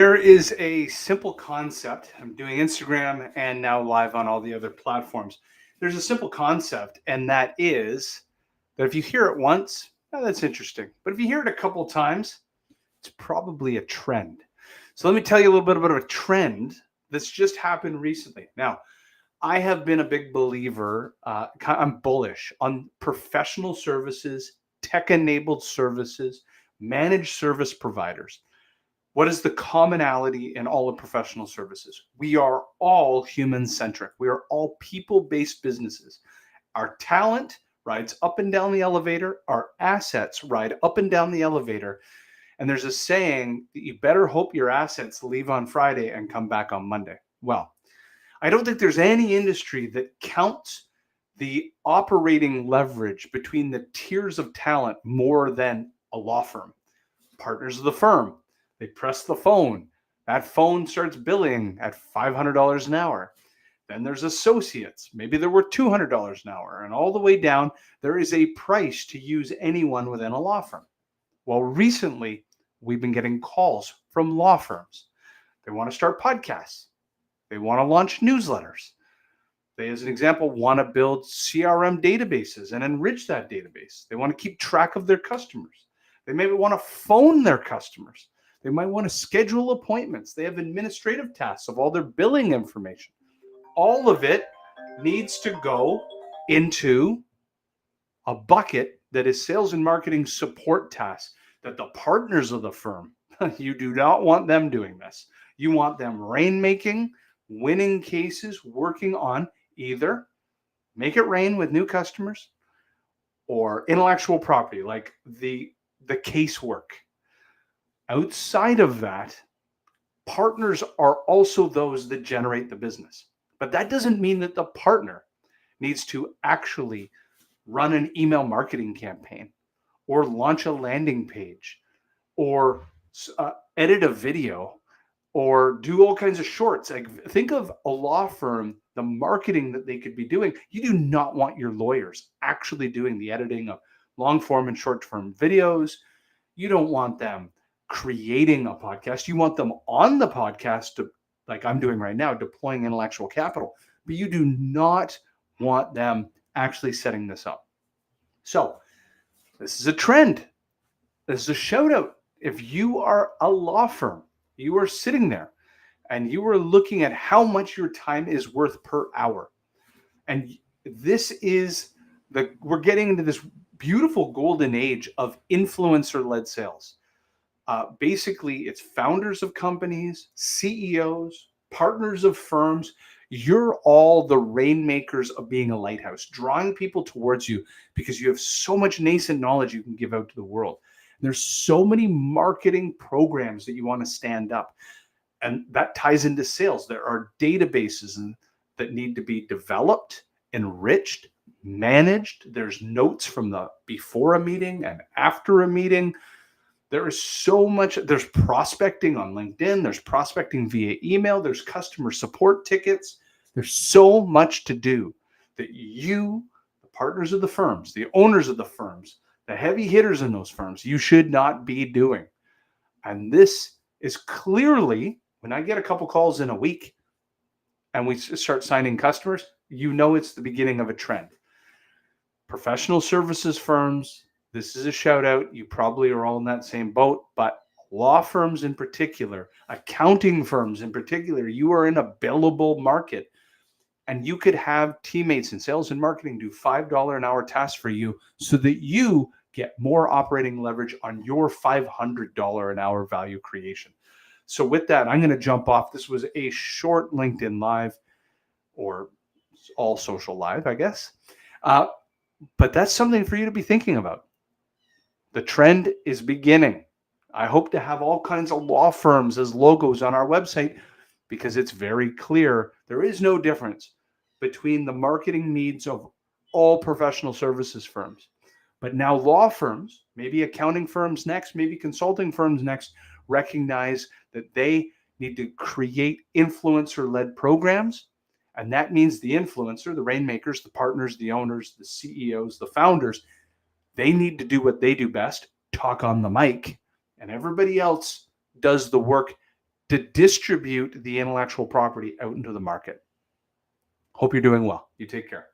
There is a simple concept. I'm doing Instagram and now live on all the other platforms. There's a simple concept, and that is that if you hear it once, that's interesting. But if you hear it a couple of times, it's probably a trend. So let me tell you a little bit about a trend that's just happened recently. Now, I have been a big believer, I'm bullish on professional services, tech enabled services, managed service providers. What is the commonality in all of professional services? We are all human centric. We are all people based businesses. Our talent rides up and down the elevator, our assets ride up and down the elevator. And there's a saying that you better hope your assets leave on Friday and come back on Monday. Well, I don't think there's any industry that counts the operating leverage between the tiers of talent more than a law firm. Partners of the firm, they press the phone. That phone starts billing at $500 an hour. Then there's associates. Maybe there were $200 an hour. And all the way down, there is a price to use anyone within a law firm. Well, recently, we've been getting calls from law firms. They want to start podcasts. They want to launch newsletters. They, as an example, want to build CRM databases and enrich that database. They want to keep track of their customers. They maybe want to phone their customers. They might want to schedule appointments. They have administrative tasks of all their billing information. All of it needs to go into a bucket that is sales and marketing support tasks that the partners of the firm, you do not want them doing this. You want them rainmaking, winning cases, working on either make it rain with new customers or intellectual property, like the casework. Outside of that, partners are also those that generate the business. But that doesn't mean that the partner needs to actually run an email marketing campaign or launch a landing page or edit a video or do all kinds of shorts. Like, think of a law firm, the marketing that they could be doing. You do not want your lawyers actually doing the editing of long form and short form videos. You don't want them creating a podcast. You want them on the podcast, to, like I'm doing right now, deploying intellectual capital. But you do not want them actually setting this up. So this is a trend. This is a shout out. If you are a law firm, you are sitting there and you are looking at how much your time is worth per hour. And this is we're getting into this beautiful golden age of influencer led sales. Basically, it's founders of companies, CEOs, partners of firms. You're all the rainmakers of being a lighthouse, drawing people towards you because you have so much nascent knowledge you can give out to the world. There's so many marketing programs that you want to stand up. And that ties into sales. There are databases that need to be developed, enriched, managed. There's notes from the before a meeting and after a meeting. There is so much. There's prospecting on LinkedIn. There's prospecting via email. There's customer support tickets. There's so much to do that you, the partners of the firms, the owners of the firms, the heavy hitters in those firms, you should not be doing. And this is clearly, when I get a couple calls in a week and we start signing customers, you know it's the beginning of a trend. Professional services firms, this is a shout out. You probably are all in that same boat, but law firms in particular, accounting firms in particular, you are in a billable market. And you could have teammates in sales and marketing do $5 an hour tasks for you so that you get more operating leverage on your $500 an hour value creation. So with that, I'm going to jump off. This was a short LinkedIn Live, or all social live, I guess. But that's something for you to be thinking about. The trend is beginning. I hope to have all kinds of law firms as logos on our website because it's very clear there is no difference between the marketing needs of all professional services firms. But now law firms, maybe accounting firms next, maybe consulting firms next, recognize that they need to create influencer-led programs. And that means the influencer, the rainmakers, the partners, the owners, the CEOs, the founders, they need to do what they do best, talk on the mic, and everybody else does the work to distribute the intellectual property out into the market. Hope you're doing well. You take care.